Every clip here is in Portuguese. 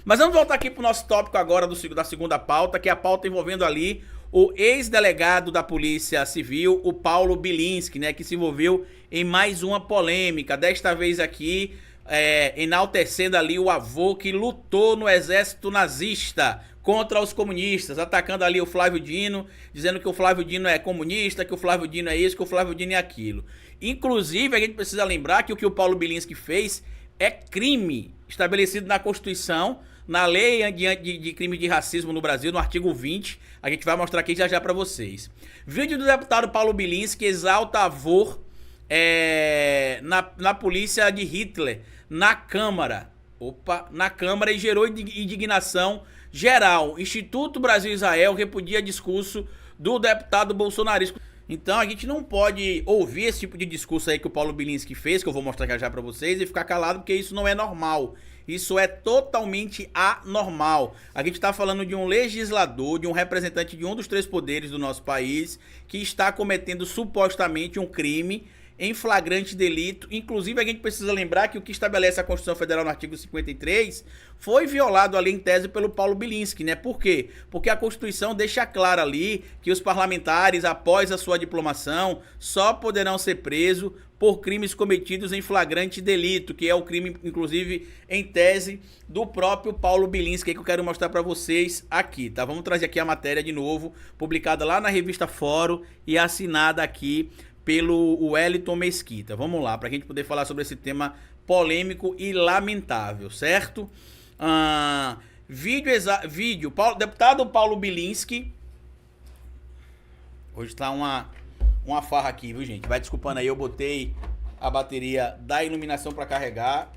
Mas vamos voltar aqui para o nosso tópico agora da segunda pauta, que é a pauta envolvendo ali o ex-delegado da Polícia Civil, o Paulo Bilinski, né, que se envolveu em mais uma polêmica, desta vez aqui enaltecendo ali o avô que lutou no exército nazista contra os comunistas, atacando ali o Flávio Dino, dizendo que o Flávio Dino é comunista, que o Flávio Dino é isso, que o Flávio Dino é aquilo. Inclusive, a gente precisa lembrar que o que o Paulo Bilinski fez é crime estabelecido na Constituição, na lei de crime de racismo no Brasil, no artigo 20, a gente vai mostrar aqui já já pra vocês. Vídeo do deputado Paulo Bilinski exalta avô na polícia de Hitler, na Câmara. Na Câmara, e gerou indignação geral. Instituto Brasil-Israel repudia discurso do deputado bolsonarista. Então a gente não pode ouvir esse tipo de discurso aí que o Paulo Bilinski fez, que eu vou mostrar já já pra vocês, e ficar calado, porque isso não é normal. Isso é totalmente anormal. A gente está falando de um legislador, de um representante de um dos três poderes do nosso país, que está cometendo supostamente um crime em flagrante delito. Inclusive, a gente precisa lembrar que o que estabelece a Constituição Federal no artigo 53 foi violado ali em tese pelo Paulo Bilinski, né? Por quê? Porque a Constituição deixa claro ali que os parlamentares, após a sua diplomação, só poderão ser presos por crimes cometidos em flagrante delito, que é o crime, inclusive, em tese do próprio Paulo Bilinski, que eu quero mostrar para vocês aqui, tá? Vamos trazer aqui a matéria de novo, publicada lá na revista Fórum e assinada aqui pelo Wellington Mesquita. Vamos lá, para a gente poder falar sobre esse tema polêmico e lamentável, certo? Vídeo, deputado Paulo Bilinski. Hoje tá uma farra aqui, viu, gente? Vai desculpando aí, eu botei a bateria da iluminação para carregar,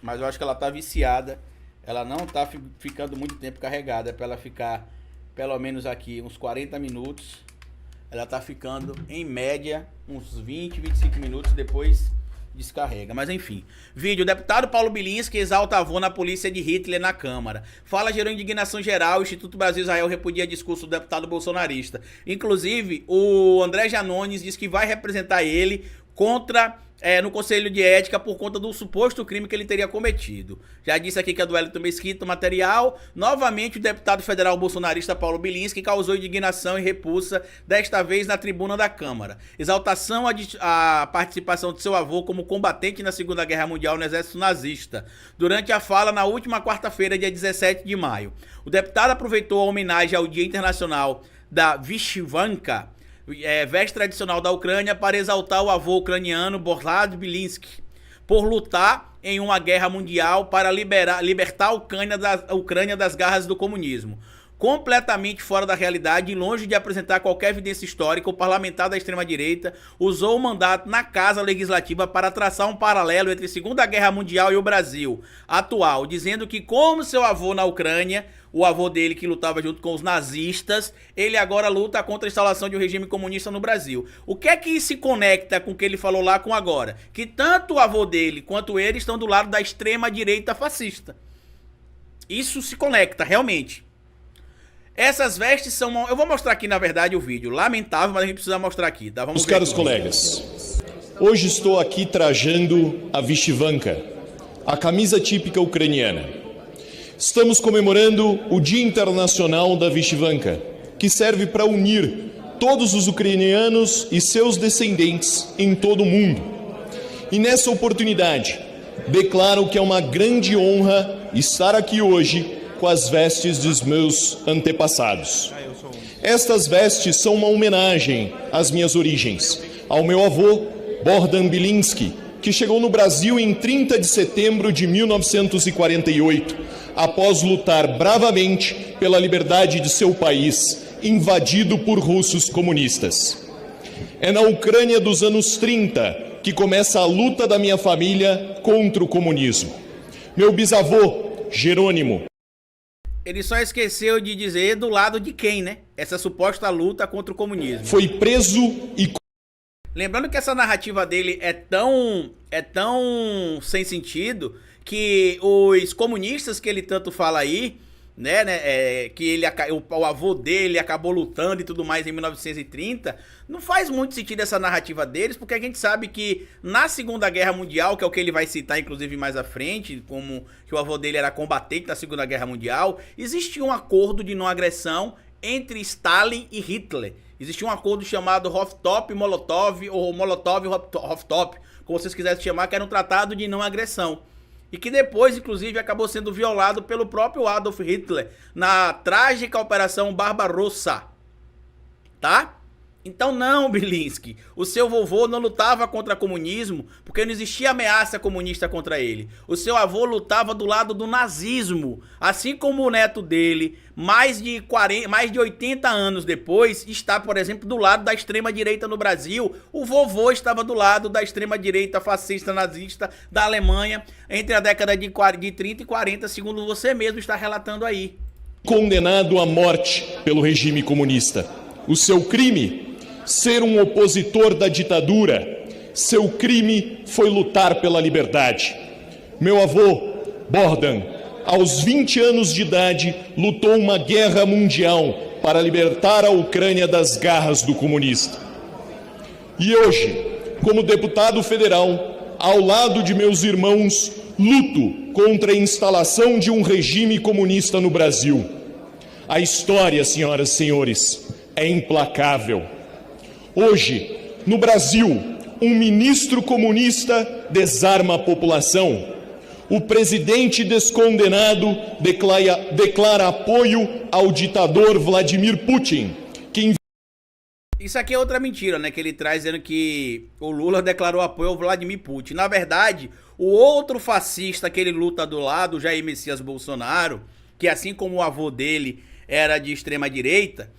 mas eu acho que ela tá viciada. Ela não tá ficando muito tempo carregada, é para ela ficar pelo menos aqui uns 40 minutos. Ela tá ficando, em média, uns 20, 25 minutos, depois descarrega. Mas enfim. Vídeo. Deputado Paulo Bilinski exalta avô na polícia de Hitler na Câmara. Fala gerou indignação geral. O Instituto Brasil-Israel repudia discurso do deputado bolsonarista. Inclusive, o André Janones diz que vai representar ele no Conselho de Ética por conta do suposto crime que ele teria cometido. Já disse aqui que é do Wellington Mesquita o material. Novamente, o deputado federal bolsonarista Paulo Bilinski causou indignação e repulsa, desta vez na tribuna da Câmara. Exaltação à participação de seu avô como combatente na Segunda Guerra Mundial no exército nazista. Durante a fala na última quarta-feira, dia 17 de maio. O deputado aproveitou a homenagem ao Dia Internacional da Vyshyvanka, veste tradicional da Ucrânia, para exaltar o avô ucraniano Borzad Bilinski por lutar em uma guerra mundial para libertar a Ucrânia das garras do comunismo. Completamente fora da realidade e longe de apresentar qualquer evidência histórica, o parlamentar da extrema-direita usou o mandato na Casa Legislativa para traçar um paralelo entre a Segunda Guerra Mundial e o Brasil atual, dizendo que, como seu avô na Ucrânia, o avô dele que lutava junto com os nazistas, ele agora luta contra a instalação de um regime comunista no Brasil. O que é que se conecta com o que ele falou lá com agora? Que tanto o avô dele quanto ele estão do lado da extrema-direita fascista. Isso se conecta, realmente. Essas vestes são... Eu vou mostrar aqui, na verdade, o vídeo. Lamentável, mas a gente precisa mostrar aqui, tá? Vamos ver. Caros colegas, hoje estou aqui trajando a Vyshyvanka, a camisa típica ucraniana. Estamos comemorando o Dia Internacional da Vyshyvanka, que serve para unir todos os ucranianos e seus descendentes em todo o mundo. E nessa oportunidade, declaro que é uma grande honra estar aqui hoje com as vestes dos meus antepassados. Estas vestes são uma homenagem às minhas origens, ao meu avô, Bohdan Bilinski, que chegou no Brasil em 30 de setembro de 1948, após lutar bravamente pela liberdade de seu país, invadido por russos comunistas. É na Ucrânia dos anos 30 que começa a luta da minha família contra o comunismo. Meu bisavô, Jerônimo, ele só esqueceu de dizer do lado de quem, né? Essa suposta luta contra o comunismo. foi preso e... Lembrando que essa narrativa dele é tão sem sentido que os comunistas que ele tanto fala aí, que o avô dele acabou lutando e tudo mais em 1930, não faz muito sentido essa narrativa deles, porque a gente sabe que na Segunda Guerra Mundial, que é o que ele vai citar inclusive mais à frente, como que o avô dele era combatente na Segunda Guerra Mundial, existia um acordo de não agressão entre Stalin e Hitler. Existia um acordo chamado Rostov-Molotov, ou Molotov-Rostov, como vocês quisessem chamar, que era um tratado de não agressão. E que depois, inclusive, acabou sendo violado pelo próprio Adolf Hitler na trágica Operação Barbarossa. Tá? Então não, Belinsky, o seu vovô não lutava contra o comunismo porque não existia ameaça comunista contra ele. O seu avô lutava do lado do nazismo, assim como o neto dele, mais de 80 anos depois, está, por exemplo, do lado da extrema-direita no Brasil. O vovô estava do lado da extrema-direita fascista nazista da Alemanha entre a década de 30 e 40, segundo você mesmo está relatando aí. Condenado à morte pelo regime comunista. O seu crime? Ser um opositor da ditadura. Seu crime foi lutar pela liberdade. Meu avô, Bogdan, aos 20 anos de idade, lutou uma guerra mundial para libertar a Ucrânia das garras do comunista. E hoje, como deputado federal, ao lado de meus irmãos, luto contra a instalação de um regime comunista no Brasil. A história, senhoras e senhores, é implacável. Hoje, no Brasil, um ministro comunista desarma a população. O presidente descondenado declara apoio ao ditador Vladimir Putin. Isso aqui é outra mentira, né? Que ele traz dizendo que o Lula declarou apoio ao Vladimir Putin. Na verdade, o outro fascista que ele luta do lado, o Jair Messias Bolsonaro, que assim como o avô dele era de extrema direita,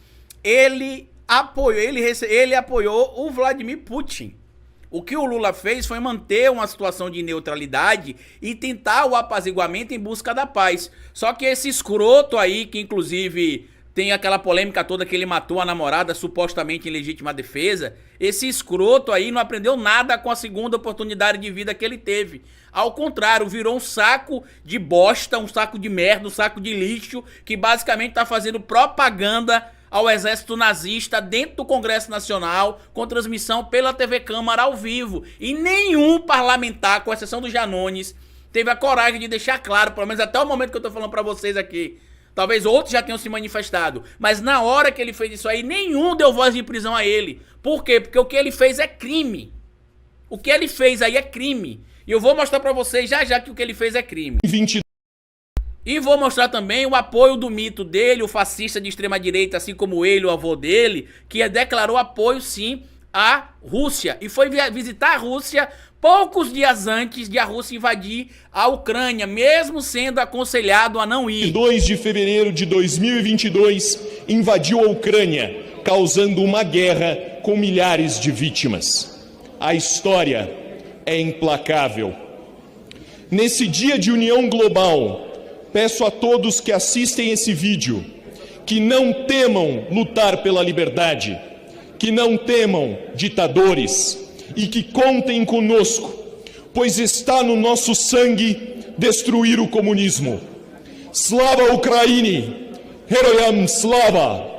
ele apoiou o Vladimir Putin. O que o Lula fez foi manter uma situação de neutralidade e tentar o apaziguamento em busca da paz. Só que esse escroto aí, que inclusive tem aquela polêmica toda que ele matou a namorada supostamente em legítima defesa, esse escroto aí não aprendeu nada com a segunda oportunidade de vida que ele teve. Ao contrário, virou um saco de bosta, um saco de merda, um saco de lixo, que basicamente tá fazendo propaganda ao exército nazista dentro do Congresso Nacional, com transmissão pela TV Câmara ao vivo. E nenhum parlamentar, com exceção do Janones, teve a coragem de deixar claro, pelo menos até o momento que eu tô falando pra vocês aqui. Talvez outros já tenham se manifestado, mas na hora que ele fez isso aí, nenhum deu voz de prisão a ele. Por quê? Porque o que ele fez é crime. O que ele fez aí é crime. E eu vou mostrar pra vocês já que o que ele fez é crime. E vou mostrar também o apoio do mito dele, o fascista de extrema direita, assim como ele, o avô dele, que declarou apoio sim à Rússia. E foi visitar a Rússia poucos dias antes de a Rússia invadir a Ucrânia, mesmo sendo aconselhado a não ir. 2 de fevereiro de 2022, invadiu a Ucrânia, causando uma guerra com milhares de vítimas. A história é implacável. Nesse dia de união global, peço a todos que assistem esse vídeo que não temam lutar pela liberdade, que não temam ditadores e que contem conosco, pois está no nosso sangue destruir o comunismo. Slava Ukraini! Heroyam Slava!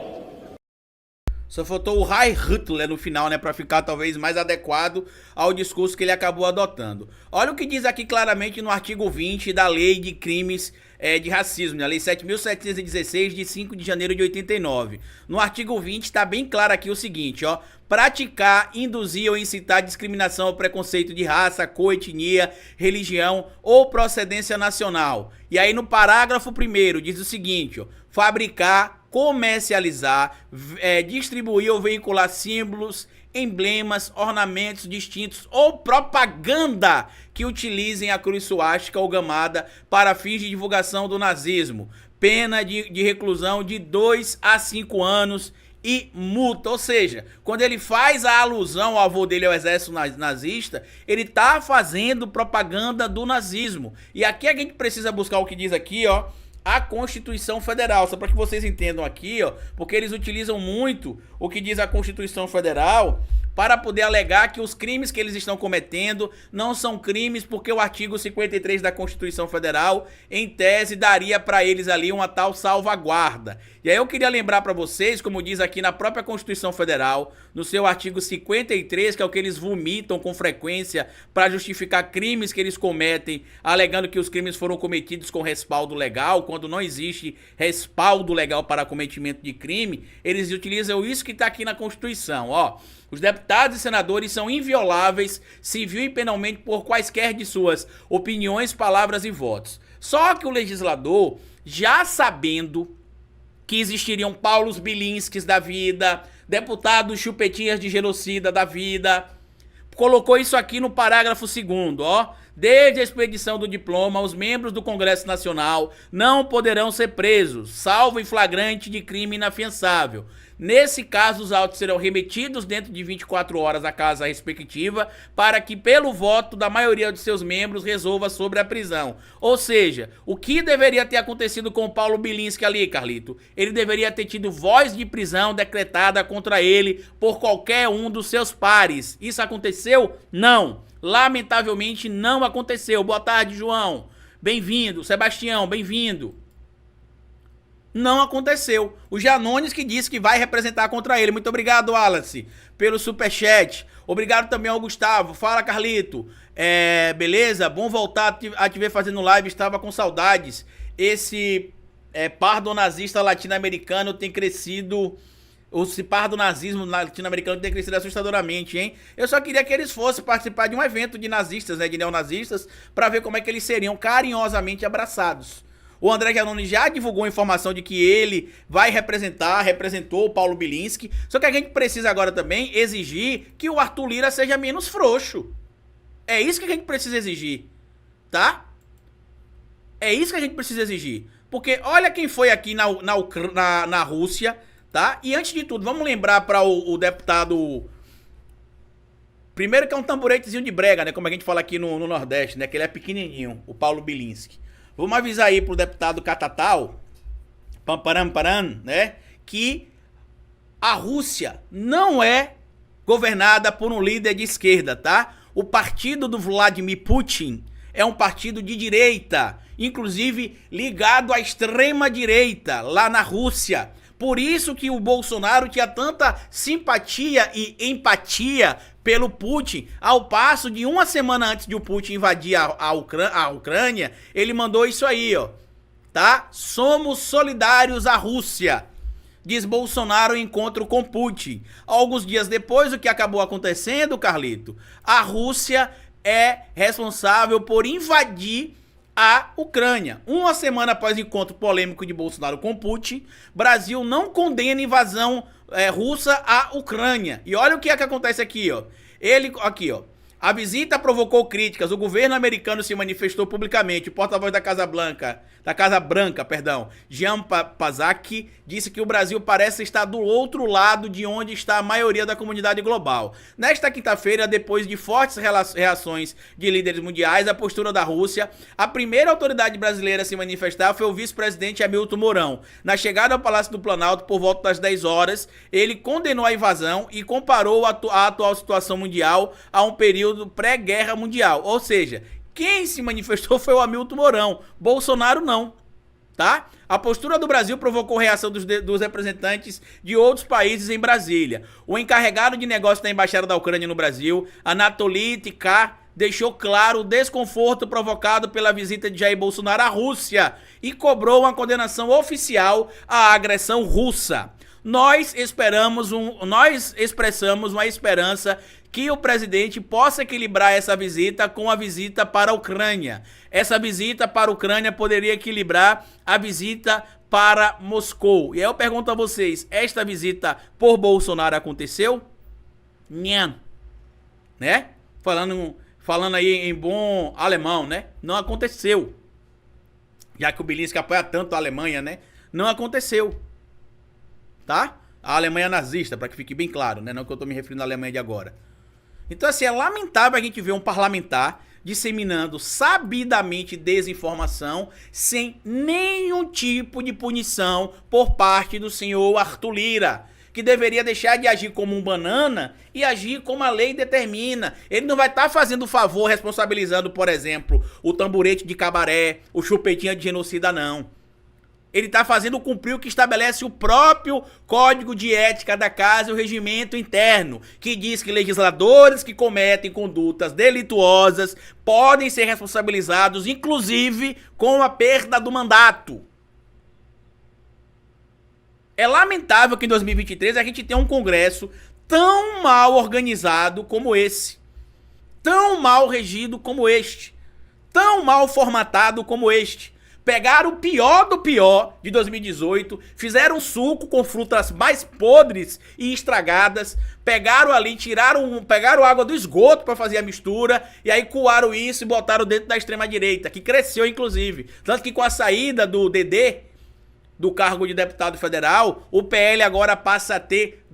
Só faltou o Heil Hitler no final, né, pra ficar talvez mais adequado ao discurso que ele acabou adotando. Olha o que diz aqui claramente no artigo 20 da Lei de Crimes de Racismo, né, a Lei 7.716 de 5 de janeiro de 89. No artigo 20 está bem claro aqui o seguinte, ó: praticar, induzir ou incitar discriminação ou preconceito de raça, cor, etnia, religião ou procedência nacional. E aí no parágrafo 1º diz o seguinte, ó: fabricar, comercializar, distribuir ou veicular símbolos, emblemas, ornamentos distintos ou propaganda que utilizem a cruz suástica ou gamada para fins de divulgação do nazismo. Pena de reclusão de 2 a 5 anos e multa. Ou seja, quando ele faz a alusão ao avô dele ao exército nazista, ele tá fazendo propaganda do nazismo. E aqui a gente precisa buscar o que diz aqui, ó, a Constituição Federal, só para que vocês entendam aqui, ó, porque eles utilizam muito o que diz a Constituição Federal para poder alegar que os crimes que eles estão cometendo não são crimes, porque o artigo 53 da Constituição Federal, em tese, daria para eles ali uma tal salvaguarda. E aí eu queria lembrar para vocês, como diz aqui na própria Constituição Federal, no seu artigo 53, que é o que eles vomitam com frequência para justificar crimes que eles cometem, alegando que os crimes foram cometidos com respaldo legal, quando não existe respaldo legal para cometimento de crime, eles utilizam isso que está aqui na Constituição, ó. Os deputados e senadores são invioláveis, civil e penalmente, por quaisquer de suas opiniões, palavras e votos. Só que o legislador, já sabendo que existiriam Paulos Bilinskis da vida, deputados chupetinhas de genocida da vida, colocou isso aqui no parágrafo 2º, ó. Desde a expedição do diploma, os membros do Congresso Nacional não poderão ser presos, salvo em flagrante de crime inafiançável. Nesse caso, os autos serão remetidos dentro de 24 horas à casa respectiva para que, pelo voto da maioria de seus membros, resolva sobre a prisão. Ou seja, o que deveria ter acontecido com o Paulo Bilinski ali, Carlito? Ele deveria ter tido voz de prisão decretada contra ele por qualquer um dos seus pares. Isso aconteceu? Não. Lamentavelmente não aconteceu. Boa tarde, João. Bem-vindo. Sebastião, bem-vindo. Não aconteceu. O Janones que disse que vai representar contra ele. Muito obrigado, Wallace, pelo superchat. Obrigado também ao Gustavo. Fala, Carlito. Beleza? Bom voltar a te ver fazendo live. Estava com saudades. Esse pardonazista latino-americano tem crescido... Esse pardonazismo latino-americano tem crescido assustadoramente, hein? Eu só queria que eles fossem participar de um evento de nazistas, né? De neonazistas, para ver como é que eles seriam carinhosamente abraçados. O André Giannone já divulgou a informação de que ele vai representou o Paulo Bilinski. Só que a gente precisa agora também exigir que o Arthur Lira seja menos frouxo. É isso que a gente precisa exigir, tá? É isso que a gente precisa exigir. Porque olha quem foi aqui na Rússia, tá? E antes de tudo, vamos lembrar para o deputado... Primeiro que é um tamboretezinho de brega, né? Como a gente fala aqui no Nordeste, né? Que ele é pequenininho, o Paulo Bilinski. Vamos avisar aí pro deputado Catatal, né, que a Rússia não é governada por um líder de esquerda, tá? O partido do Vladimir Putin é um partido de direita, inclusive ligado à extrema direita lá na Rússia. Por isso que o Bolsonaro tinha tanta simpatia e empatia pelo Putin, ao passo de uma semana antes de o Putin invadir a Ucrânia, ele mandou isso aí, ó, tá? Somos solidários à Rússia, diz Bolsonaro em encontro com Putin. Alguns dias depois, o que acabou acontecendo, Carlito? A Rússia é responsável por invadir a Ucrânia. Uma semana após o encontro polêmico de Bolsonaro com Putin, Brasil não condena a invasão russa à Ucrânia. E olha o que é que acontece aqui, ó. A visita provocou críticas. O governo americano se manifestou publicamente. O porta-voz da Casa Branca, Jean Psaki, disse que o Brasil parece estar do outro lado de onde está a maioria da comunidade global. Nesta quinta-feira, depois de fortes reações de líderes mundiais à postura da Rússia, a primeira autoridade brasileira a se manifestar foi o vice-presidente Hamilton Mourão. Na chegada ao Palácio do Planalto, por volta das 10 horas, ele condenou a invasão e comparou a atual situação mundial a um período pré-guerra mundial. Ou seja, quem se manifestou foi o Hamilton Mourão, Bolsonaro não, tá? A postura do Brasil provocou reação dos representantes de outros países em Brasília. O encarregado de negócios da Embaixada da Ucrânia no Brasil, Anatoly Tkar, deixou claro o desconforto provocado pela visita de Jair Bolsonaro à Rússia e cobrou uma condenação oficial à agressão russa. Nós expressamos uma esperança que o presidente possa equilibrar essa visita com a visita para a Ucrânia. Essa visita para a Ucrânia poderia equilibrar a visita para Moscou. E aí eu pergunto a vocês, esta visita por Bolsonaro aconteceu? Não. Né? Falando aí em bom alemão, né? Não aconteceu. Já que o Bilinski apoia tanto a Alemanha, né? Não aconteceu. Tá? A Alemanha nazista, para que fique bem claro, né? Não que eu tô me referindo à Alemanha de agora. Então, assim, é lamentável a gente ver um parlamentar disseminando sabidamente desinformação sem nenhum tipo de punição por parte do senhor Arthur Lira, que deveria deixar de agir como um banana e agir como a lei determina. Ele não vai estar fazendo favor responsabilizando, por exemplo, o tamborete de cabaré, o chupetinha de genocida, não. Ele está fazendo cumprir o que estabelece o próprio Código de Ética da Casa e o regimento interno, que diz que legisladores que cometem condutas delituosas podem ser responsabilizados, inclusive com a perda do mandato. É lamentável que em 2023 a gente tenha um Congresso tão mal organizado como esse, tão mal regido como este, tão mal formatado como este. Pegaram o pior do pior de 2018, fizeram suco com frutas mais podres e estragadas, pegaram ali, pegaram água do esgoto para fazer a mistura, e aí coaram isso e botaram dentro da extrema-direita, que cresceu inclusive. Tanto que com a saída do Dedê, do cargo de deputado federal, o PL agora passa a ter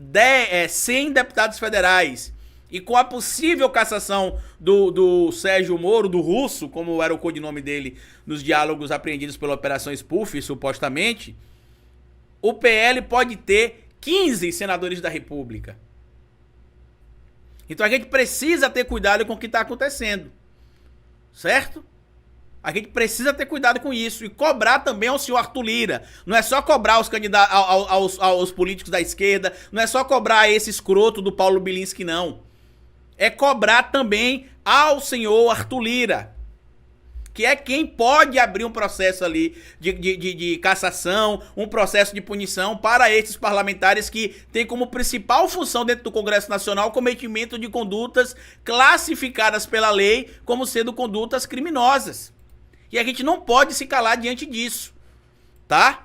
100 deputados federais. E com a possível cassação do Sérgio Moro, do Russo, como era o codinome dele nos diálogos apreendidos pela Operação Spoof, supostamente, o PL pode ter 15 senadores da República. Então a gente precisa ter cuidado com o que está acontecendo, certo? A gente precisa ter cuidado com isso e cobrar também ao senhor Arthur Lira. Não é só cobrar os candidatos aos políticos da esquerda, não é só cobrar esse escroto do Paulo Bilinski, não. É cobrar também ao senhor Arthur Lira, que é quem pode abrir um processo ali de cassação, um processo de punição para esses parlamentares que têm como principal função dentro do Congresso Nacional o cometimento de condutas classificadas pela lei como sendo condutas criminosas. E a gente não pode se calar diante disso, tá?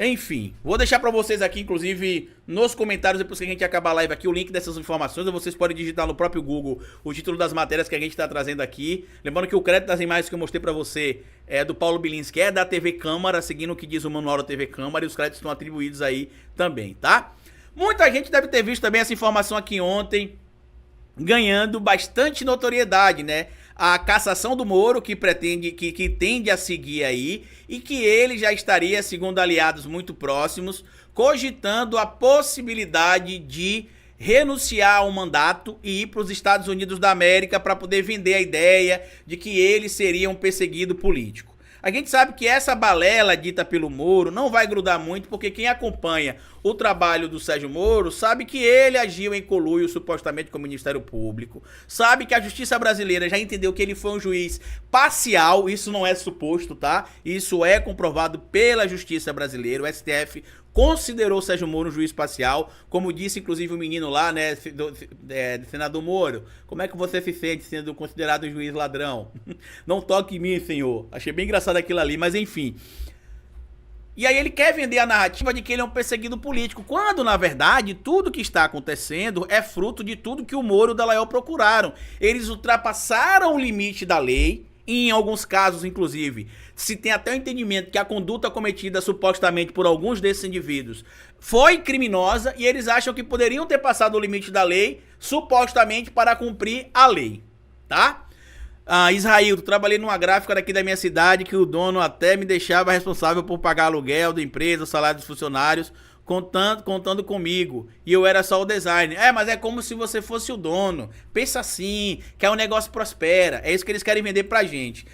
Enfim, vou deixar pra vocês aqui, inclusive, nos comentários, depois que a gente acabar a live aqui, o link dessas informações, ou vocês podem digitar no próprio Google o título das matérias que a gente tá trazendo aqui. Lembrando que o crédito das imagens que eu mostrei pra você é do Paulo Bilinski, é da TV Câmara, seguindo o que diz o manual da TV Câmara, e os créditos estão atribuídos aí também, tá? Muita gente deve ter visto também essa informação aqui ontem, ganhando bastante notoriedade, né? A cassação do Moro, que tende a seguir aí, e que ele já estaria, segundo aliados muito próximos, cogitando a possibilidade de renunciar ao mandato e ir para os Estados Unidos da América para poder vender a ideia de que ele seria um perseguido político. A gente sabe que essa balela dita pelo Moro não vai grudar muito, porque quem acompanha o trabalho do Sérgio Moro sabe que ele agiu em conluio supostamente com o Ministério Público, sabe que a justiça brasileira já entendeu que ele foi um juiz parcial, isso não é suposto, tá? Isso é comprovado pela justiça brasileira, o STF considerou o Sérgio Moro um juiz parcial, como disse inclusive o menino lá, né, do senador Moro, como é que você se sente sendo considerado um juiz ladrão? Não toque em mim, senhor. Achei bem engraçado aquilo ali, mas enfim. E aí ele quer vender a narrativa de que ele é um perseguido político, quando na verdade tudo que está acontecendo é fruto de tudo que o Moro e o Dallagnol procuraram. Eles ultrapassaram o limite da lei, e em alguns casos inclusive se tem até o entendimento que a conduta cometida supostamente por alguns desses indivíduos foi criminosa, e eles acham que poderiam ter passado o limite da lei supostamente para cumprir a lei, tá? Israel, trabalhei numa gráfica daqui da minha cidade que o dono até me deixava responsável por pagar aluguel da empresa, o salário dos funcionários, contando comigo, e eu era só o designer. Mas é como se você fosse o dono. Pensa assim, que é um negócio prospera. É isso que eles querem vender pra gente.